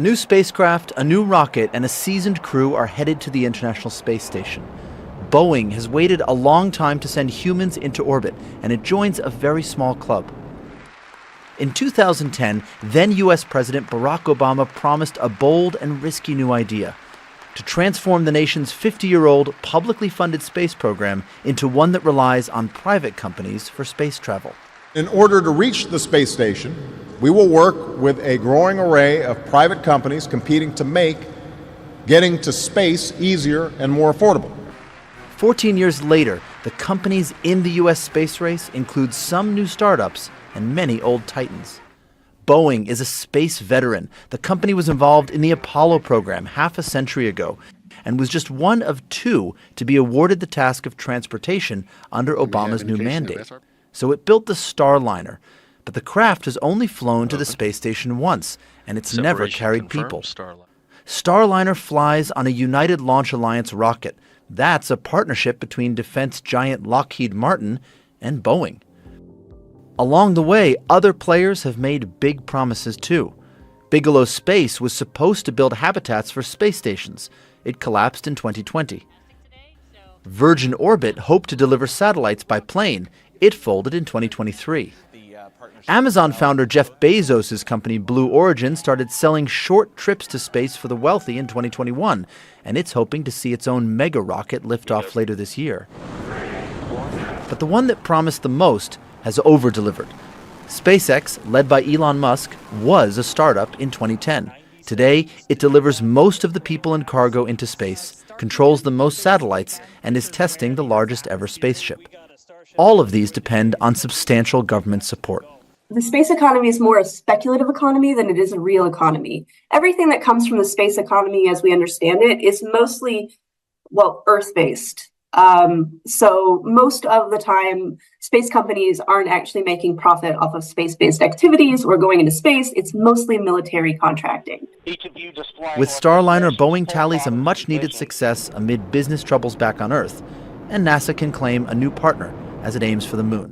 new spacecraft, a new rocket, and a seasoned crew are headed to the International Space Station. Boeing has waited a long time to send humans into orbit, and it joins a very small club. In 2010, then U.S. President Barack Obama promised a bold and risky new idea: to transform the nation's 50-year-old publicly funded space program into one that relies on private companies for space travel. In order to reach the space station, we will work with a growing array of private companies competing to make getting to space easier and more affordable. 14 years later, the companies in the U.S. space race include some new startups and many old titans. Boeing is a space veteran. The company was involved in the Apollo program half a century ago and was just one of two to be awarded the task of transportation under Obama's new mandate. So it built the Starliner, but the craft has only flown to the space station once, and it's never carried people. Starliner flies on a United Launch Alliance rocket. That's a partnership between defense giant Lockheed Martin and Boeing. Along the way, other players have made big promises too. Bigelow Space was supposed to build habitats for space stations. It collapsed in 2020. Virgin Orbit hoped to deliver satellites by plane. It folded in 2023. Amazon founder Jeff Bezos' company Blue Origin started selling short trips to space for the wealthy in 2021, and it's hoping to see its own mega rocket lift off later this year. But the one that promised the most has over-delivered. SpaceX, led by Elon Musk, was a startup in 2010. Today, it delivers most of the people and cargo into space, controls the most satellites, and is testing the largest ever spaceship. All of these depend on substantial government support. The space economy is more a speculative economy than it is a real economy. Everything that comes from the space economy, as we understand it, is mostly, Earth-based. So most of the time, space companies aren't actually making profit off of space-based activities or going into space. It's mostly military contracting. With Starliner, Boeing tallies a much-needed success amid business troubles back on Earth, and NASA can claim a new partner as it aims for the moon.